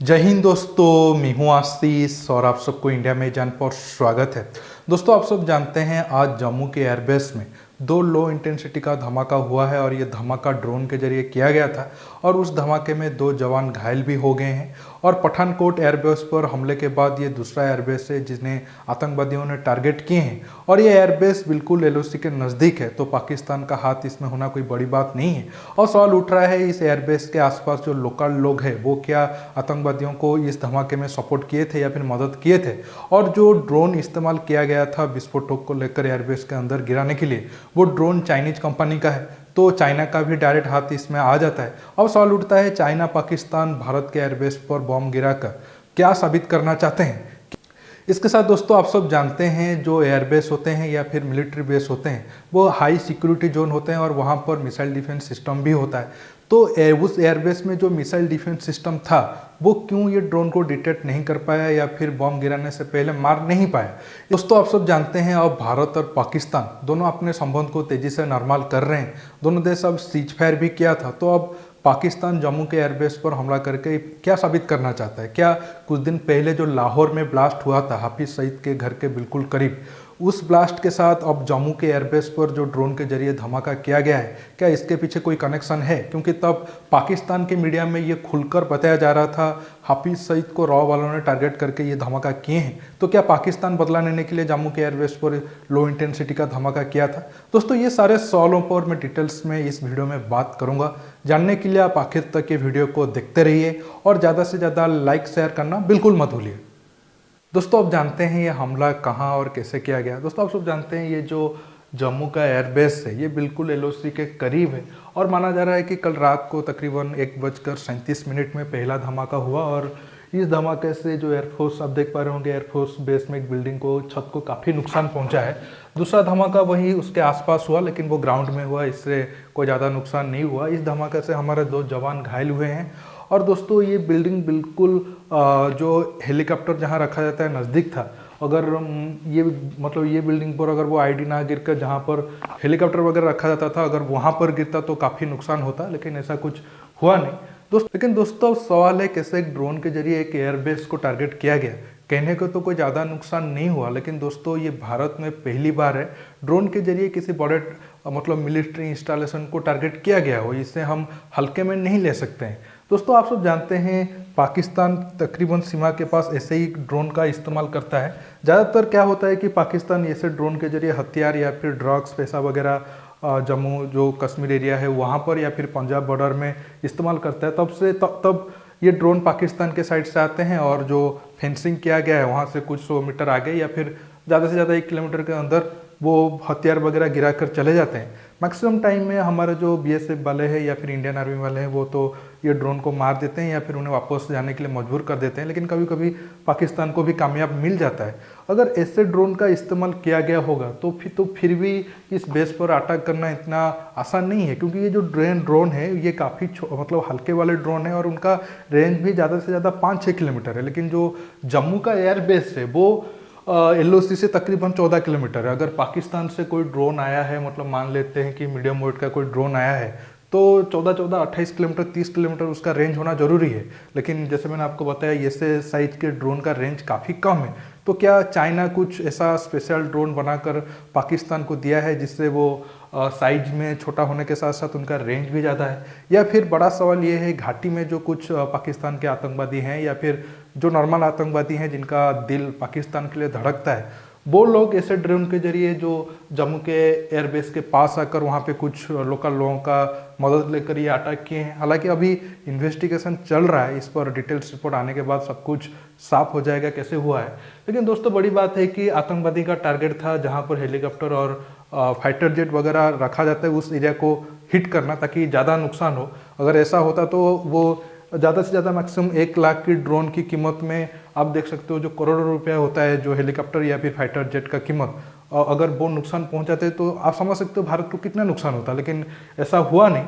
जय हिंद दोस्तों, मैं हूं आशीष और आप सबको इंडिया में जान पर स्वागत है। दोस्तों, आप सब जानते हैं आज जम्मू के एयरबेस में दो लो इंटेंसिटी का धमाका हुआ है और ये धमाका ड्रोन के जरिए किया गया था और उस धमाके में दो जवान घायल भी हो गए हैं। और पठानकोट एयरबेस पर हमले के बाद ये दूसरा एयरबेस है जिन्हें आतंकवादियों ने टारगेट किए हैं और ये एयरबेस बिल्कुल एलओसी के नज़दीक है, तो पाकिस्तान का हाथ इसमें होना कोई बड़ी बात नहीं है। और सवाल उठ रहा है इस एयरबेस के आसपास जो लोकल लोग हैं वो क्या आतंकवादियों को इस धमाके में सपोर्ट किए थे या फिर मदद किए थे। और जो ड्रोन इस्तेमाल किया गया था विस्फोटक को लेकर एयरबेस के अंदर गिराने के लिए, वो ड्रोन चाइनीज कंपनी का है, तो चाइना का भी डायरेक्ट हाथ इसमें आ जाता है। अब सवाल उठता है चाइना पाकिस्तान भारत के एयरबेस पर बॉम्ब गिराकर क्या साबित करना चाहते हैं। इसके साथ दोस्तों, आप सब जानते हैं जो एयरबेस होते हैं या फिर मिलिट्री बेस होते हैं वो हाई सिक्योरिटी जोन होते हैं और वहाँ पर मिसाइल डिफेंस सिस्टम भी होता है। तो उस एयरबेस में जो मिसाइल डिफेंस सिस्टम था वो क्यों ये ड्रोन को डिटेक्ट नहीं कर पाया या फिर बॉम्ब गिराने से पहले मार नहीं पाया। दोस्तों, आप सब जानते हैं अब भारत और पाकिस्तान दोनों अपने संबंध को तेजी से नॉर्मल कर रहे हैं। दोनों देश अब सीज फायर भी किया था, तो अब पाकिस्तान जम्मू के एयरबेस पर हमला करके क्या साबित करना चाहता है। क्या कुछ दिन पहले जो लाहौर में ब्लास्ट हुआ था हाफिज सईद के घर के बिल्कुल करीब, उस ब्लास्ट के साथ अब जम्मू के एयरबेस पर जो ड्रोन के जरिए धमाका किया गया है, क्या इसके पीछे कोई कनेक्शन है? क्योंकि तब पाकिस्तान के मीडिया में ये खुलकर बताया जा रहा था हाफिज सईद को रॉ वालों ने टारगेट करके ये धमाका किए हैं। तो क्या पाकिस्तान बदला लेने के लिए जम्मू के एयरबेस पर लो इंटेंसिटी का धमाका किया था? दोस्तों, ये सारे सवालों पर मैं डिटेल्स में इस वीडियो में बात करूंगा। जानने के लिए आप आखिर तक ये वीडियो को देखते रहिए और ज़्यादा से ज़्यादा लाइक शेयर करना बिल्कुल मत भूलिए। दोस्तों, आप जानते हैं ये हमला कहाँ और कैसे किया गया। दोस्तों, आप सब जानते हैं ये जो जम्मू का एयरबेस है ये बिल्कुल एलओसी के करीब है और माना जा रहा है कि कल रात को तकरीबन 1:37 में पहला धमाका हुआ और इस धमाके से जो एयरफोर्स, आप देख पा रहे होंगे एयरफोर्स बेस में एक बिल्डिंग को, छत को काफ़ी नुकसान पहुंचा है। दूसरा धमाका वही उसके आसपास हुआ लेकिन वो ग्राउंड में हुआ, इससे कोई ज़्यादा नुकसान नहीं हुआ। इस धमाके से हमारे दो जवान घायल हुए हैं। और दोस्तों, ये बिल्डिंग बिल्कुल जो हेलीकॉप्टर जहाँ रखा जाता है नज़दीक था। अगर ये ये बिल्डिंग पर अगर वो आईडी ना गिर कर जहाँ पर हेलीकॉप्टर वगैरह रखा जाता था, अगर वहाँ पर गिरता तो काफ़ी नुकसान होता, लेकिन ऐसा कुछ हुआ नहीं। लेकिन दोस्तों, सवाल है कैसे एक ड्रोन के जरिए एक एयरबेस को टारगेट किया गया। कहने को तो कोई ज़्यादा नुकसान नहीं हुआ, लेकिन दोस्तों ये भारत में पहली बार है ड्रोन के जरिए किसी बड़े मिलिट्री इंस्टॉलेशन को टारगेट किया गया हो। इसे हम हल्के में नहीं ले सकते हैं। दोस्तों, आप सब जानते हैं पाकिस्तान तकरीबन सीमा के पास ऐसे ही ड्रोन का इस्तेमाल करता है। ज़्यादातर क्या होता है कि पाकिस्तान ऐसे ड्रोन के जरिए हथियार या फिर ड्रग्स, पैसा वगैरह जम्मू जो कश्मीर एरिया है वहाँ पर या फिर पंजाब बॉर्डर में इस्तेमाल करता है। तब ये ड्रोन पाकिस्तान के साइड से आते हैं और जो फेंसिंग किया गया है वहाँ से कुछ 100 मीटर आगे या फिर ज़्यादा से ज़्यादा 1 किलोमीटर के अंदर वो हथियार वगैरह गिरा कर चले जाते हैं। मैक्सिमम टाइम में हमारे जो बीएसएफ वाले हैं या फिर इंडियन आर्मी वाले हैं वो तो ये ड्रोन को मार देते हैं या फिर उन्हें वापस जाने के लिए मजबूर कर देते हैं, लेकिन कभी कभी पाकिस्तान को भी कामयाब मिल जाता है। अगर ऐसे ड्रोन का इस्तेमाल किया गया होगा तो फिर भी इस बेस पर अटैक करना इतना आसान नहीं है, क्योंकि ये जो ड्रोन है ये काफ़ी हल्के वाले ड्रोन है और उनका रेंज भी ज़्यादा से ज़्यादा 5-6 किलोमीटर है। लेकिन जो जम्मू का एयरबेस है वो एलओसी से तकरीबन 14 किलोमीटर है। अगर पाकिस्तान से कोई ड्रोन आया है, मान लेते हैं कि मीडियम वेट का कोई ड्रोन आया है, तो 28 किलोमीटर 30 किलोमीटर उसका रेंज होना जरूरी है। लेकिन जैसे मैंने आपको बताया ऐसे साइज के ड्रोन का रेंज काफ़ी कम है। तो क्या चाइना कुछ ऐसा स्पेशल ड्रोन बनाकर पाकिस्तान को दिया है जिससे वो साइज में छोटा होने के साथ साथ उनका रेंज भी ज़्यादा है? या फिर बड़ा सवाल ये है घाटी में जो कुछ पाकिस्तान के आतंकवादी हैं या फिर जो नॉर्मल आतंकवादी हैं जिनका दिल पाकिस्तान के लिए धड़कता है, वो लोग ऐसे ड्रोन के जरिए जो जम्मू के एयरबेस के पास आकर वहाँ पे कुछ लोकल लोगों का मदद लेकर ये अटैक किए हैं। हालांकि अभी इन्वेस्टिगेशन चल रहा है, इस पर डिटेल्स रिपोर्ट आने के बाद सब कुछ साफ हो जाएगा कैसे हुआ है। लेकिन दोस्तों, बड़ी बात है कि आतंकवादी का टारगेट था जहाँ पर हेलीकॉप्टर और फाइटर जेट वगैरह रखा जाता है उस एरिया को हिट करना ताकि ज़्यादा नुकसान हो। अगर ऐसा होता तो वो ज़्यादा से ज़्यादा मैक्सिमम 1 लाख की ड्रोन की कीमत में आप देख सकते हो जो करोड़ों रुपया होता है जो हेलीकॉप्टर या फिर फाइटर जेट का कीमत, अगर वो नुकसान पहुंचाते तो आप समझ सकते हो भारत को कितना नुकसान होता। लेकिन ऐसा हुआ नहीं।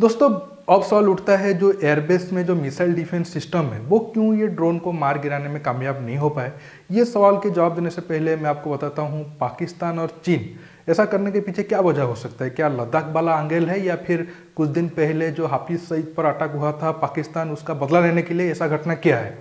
दोस्तों, अब सवाल उठता है जो एयरबेस में जो मिसाइल डिफेंस सिस्टम है वो क्यों ये ड्रोन को मार गिराने में कामयाब नहीं हो पाए। ये सवाल के जवाब देने से पहले मैं आपको बताता हूँ पाकिस्तान और चीन ऐसा करने के पीछे क्या वजह हो सकता है? क्या लद्दाख वाला एंगल है या फिर कुछ दिन पहले जो हाफिज सईद पर अटैक हुआ था पाकिस्तान उसका बदला लेने के लिए ऐसा घटना किया है?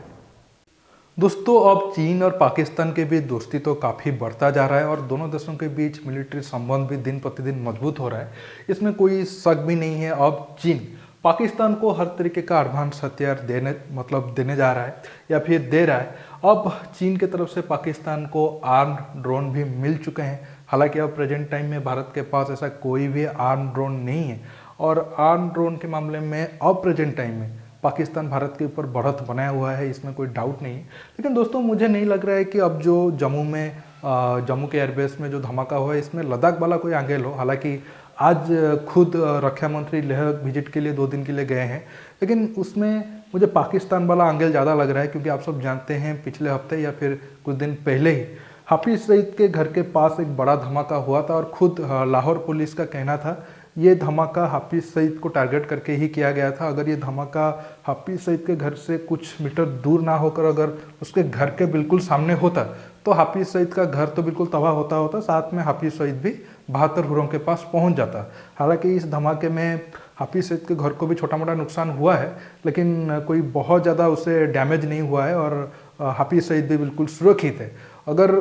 दोस्तों अब चीन और पाकिस्तान के बीच दोस्ती तो काफ़ी बढ़ता जा रहा है और दोनों देशों के बीच मिलिट्री संबंध भी दिन प्रतिदिन मजबूत हो रहा है, इसमें कोई शक भी नहीं है। अब चीन पाकिस्तान को हर तरीके का एडवांस हथियार देने जा रहा है या फिर दे रहा है। अब चीन की तरफ से पाकिस्तान को आर्म ड्रोन भी मिल चुके हैं। हालांकि अब प्रेजेंट टाइम में भारत के पास ऐसा कोई भी आर्म ड्रोन नहीं है और आर्म ड्रोन के मामले में अब प्रेजेंट टाइम में पाकिस्तान भारत के ऊपर बढ़त बनाया हुआ है, इसमें कोई डाउट नहीं है। लेकिन दोस्तों मुझे नहीं लग रहा है कि अब जो जम्मू के एयरबेस में जो धमाका हुआ है इसमें लद्दाख वाला कोई एंगल हो। हालांकि आज खुद रक्षा मंत्री लेह विजिट के लिए 2 दिन के लिए गए हैं, लेकिन उसमें मुझे पाकिस्तान वाला एंगल ज़्यादा लग रहा है क्योंकि आप सब जानते हैं पिछले हफ्ते या फिर कुछ दिन पहले ही हाफिज सईद के घर के पास एक बड़ा धमाका हुआ था और खुद लाहौर पुलिस का कहना था ये धमाका हाफिज सईद को टारगेट करके ही किया गया था। अगर ये धमाका हाफिज सईद के घर से कुछ मीटर दूर ना होकर अगर उसके घर के बिल्कुल सामने होता तो हाफिज सईद का घर तो बिल्कुल तबाह होता, साथ में हाफिज सईद भी 72 हुर्रों के पास पहुंच जाता। हालांकि इस धमाके में हाफिज सईद के घर को भी छोटा मोटा नुकसान हुआ है, लेकिन कोई बहुत ज़्यादा उसे डैमेज नहीं हुआ है और हाफिज सईद भी बिल्कुल सुरक्षित है। अगर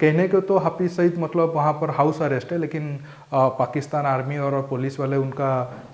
कहने को तो हाफिज सईद वहाँ पर हाउस अरेस्ट है, लेकिन पाकिस्तान आर्मी और पुलिस वाले उनका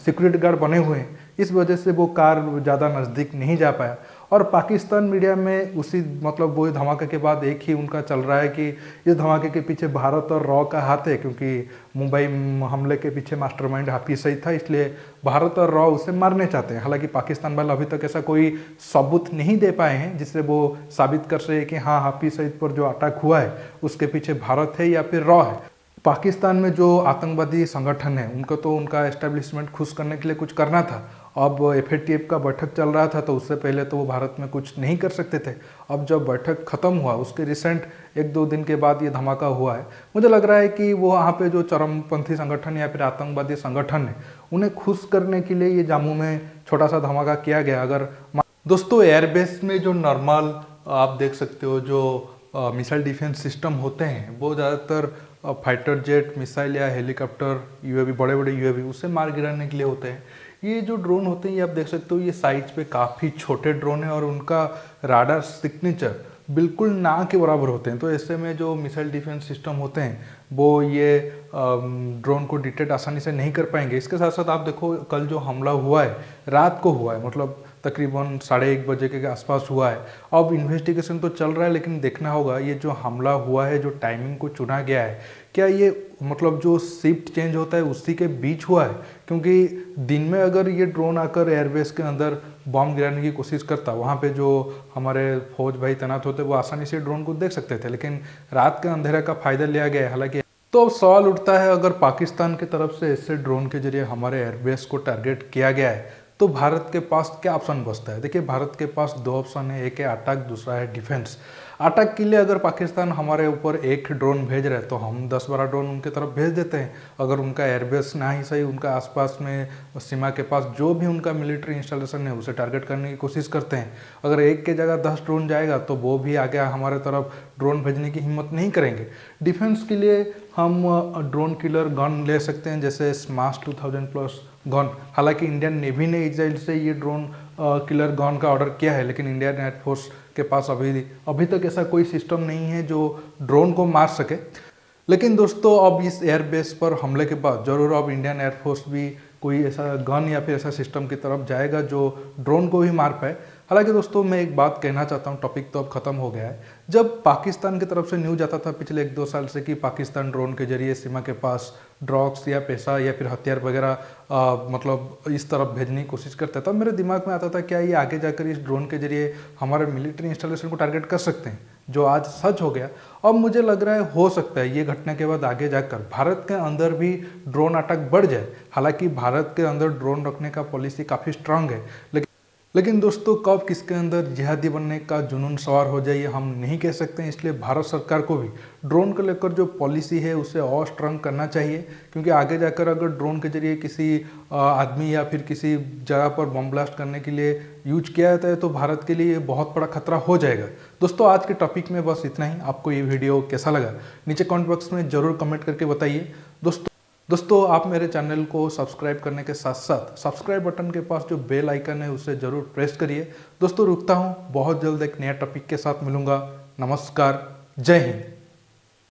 सिक्योरिटी गार्ड बने हुए हैं, इस वजह से वो कार ज़्यादा नज़दीक नहीं जा पाया। और पाकिस्तान मीडिया में उसी वो धमाके के बाद एक ही उनका चल रहा है कि इस धमाके के पीछे भारत और रॉ का हाथ है, क्योंकि मुंबई हमले के पीछे मास्टरमाइंड हाफिज सईद था, इसलिए भारत और रॉ उसे मारने चाहते हैं। हालांकि पाकिस्तान वाले अभी तक ऐसा कोई सबूत नहीं दे पाए हैं जिससे वो साबित कर सके कि हाँ हाफिज सईद पर जो अटैक हुआ है उसके पीछे भारत है या फिर रॉ है। पाकिस्तान में जो आतंकवादी संगठन है उनको तो उनका एस्टेब्लिशमेंट खुश करने के लिए कुछ करना था। अब FATF का बैठक चल रहा था तो उससे पहले तो वो भारत में कुछ नहीं कर सकते थे। अब जब बैठक खत्म हुआ उसके रिसेंट 1-2 दिन के बाद ये धमाका हुआ है, मुझे लग रहा है कि वो वहाँ पे जो चरमपंथी संगठन या फिर आतंकवादी संगठन है उन्हें खुश करने के लिए ये जम्मू में छोटा सा धमाका किया गया। अगर दोस्तों एयरबेस में जो नॉर्मल आप देख सकते हो जो मिसाइल डिफेंस सिस्टम होते हैं वो ज़्यादातर फाइटर जेट मिसाइल या हेलीकॉप्टर UAV बड़े बड़े UAV उसे मार गिराने के लिए होते हैं। ये जो ड्रोन होते हैं ये आप देख सकते हो ये साइज पे काफ़ी छोटे ड्रोन है और उनका राडार सिग्नेचर बिल्कुल ना के बराबर होते हैं। तो ऐसे में जो मिसाइल डिफेंस सिस्टम होते हैं वो ये ड्रोन को डिटेक्ट आसानी से नहीं कर पाएंगे। इसके साथ साथ आप देखो कल जो हमला हुआ है रात को हुआ है, तकरीबन 1:30 बजे के आसपास हुआ है। अब इन्वेस्टिगेशन तो चल रहा है, लेकिन देखना होगा ये जो हमला हुआ है जो टाइमिंग को चुना गया है क्या ये जो शिफ्ट चेंज होता है उसी के बीच हुआ है, क्योंकि दिन में अगर ये ड्रोन आकर एयरबेस के अंदर बॉम्ब गिराने की कोशिश करता वहाँ पे जो हमारे फौज भाई तैनात होते वो आसानी से ड्रोन को देख सकते थे, लेकिन रात के अंधेरे का फायदा लिया गया है। हालांकि तो अब सवाल उठता है अगर पाकिस्तान की तरफ से ऐसे ड्रोन के जरिए हमारे एयरबेस को टारगेट किया गया है तो भारत के पास क्या ऑप्शन बचता है? देखिए भारत के पास 2 ऑप्शन है, एक है अटैक, दूसरा है डिफेंस। अटैक के लिए अगर पाकिस्तान हमारे ऊपर एक ड्रोन भेज रहा है तो हम 10-12 ड्रोन उनके तरफ भेज देते हैं। अगर उनका एयरबेस ना ही सही उनका आसपास में सीमा के पास जो भी उनका मिलिट्री इंस्टॉलेशन है उसे टारगेट करने की कोशिश करते हैं। अगर एक के जगह 10 ड्रोन जाएगा तो वो भी आगे हमारे तरफ ड्रोन भेजने की हिम्मत नहीं करेंगे। डिफेंस के लिए हम ड्रोन किलर गन ले सकते हैं जैसे स्माश 2000+ गन। हालांकि इंडियन नेवी ने इजराइल से ये ड्रोन किलर गन का ऑर्डर किया है, लेकिन इंडियन एयरफोर्स के पास अभी तक ऐसा कोई सिस्टम नहीं है जो ड्रोन को मार सके। लेकिन दोस्तों अब इस एयरबेस पर हमले के बाद जरूर अब इंडियन एयरफोर्स भी कोई ऐसा गन या फिर ऐसा सिस्टम की तरफ जाएगा जो ड्रोन को भी मार पाए। हालांकि दोस्तों मैं एक बात कहना चाहता हूँ, टॉपिक तो अब खत्म हो गया है। जब पाकिस्तान की तरफ से न्यूज आता था पिछले 1-2 साल से कि पाकिस्तान ड्रोन के जरिए सीमा के पास ड्रग्स या पैसा या फिर हथियार वगैरह इस तरफ भेजने की कोशिश करता था, मेरे दिमाग में आता था क्या ये आगे जाकर इस ड्रोन के जरिए हमारे मिलिट्री इंस्टॉलेशन को टारगेट कर सकते हैं, जो आज सच हो गया। अब मुझे लग रहा है हो सकता है ये घटना के बाद आगे जाकर भारत के अंदर भी ड्रोन अटैक बढ़ जाए। हालांकि भारत के अंदर ड्रोन रखने का पॉलिसी काफ़ी स्ट्रांग है, लेकिन दोस्तों कब किसके अंदर जिहादी बनने का जुनून सवार हो जाए ये हम नहीं कह सकते हैं। इसलिए भारत सरकार को भी ड्रोन को लेकर जो पॉलिसी है उसे और स्ट्रांग करना चाहिए, क्योंकि आगे जाकर अगर ड्रोन के जरिए किसी आदमी या फिर किसी जगह पर बम ब्लास्ट करने के लिए यूज किया जाता है तो भारत के लिए बहुत बड़ा खतरा हो जाएगा। दोस्तों आज के टॉपिक में बस इतना ही। आपको ये वीडियो कैसा लगा नीचे कमेंट बॉक्स में ज़रूर कमेंट करके बताइए। दोस्तों आप मेरे चैनल को सब्सक्राइब करने के साथ साथ सब्सक्राइब बटन के पास जो बेल आइकन है उसे ज़रूर प्रेस करिए। दोस्तों रुकता हूँ, बहुत जल्द एक नया टॉपिक के साथ मिलूंगा। नमस्कार, जय हिंद।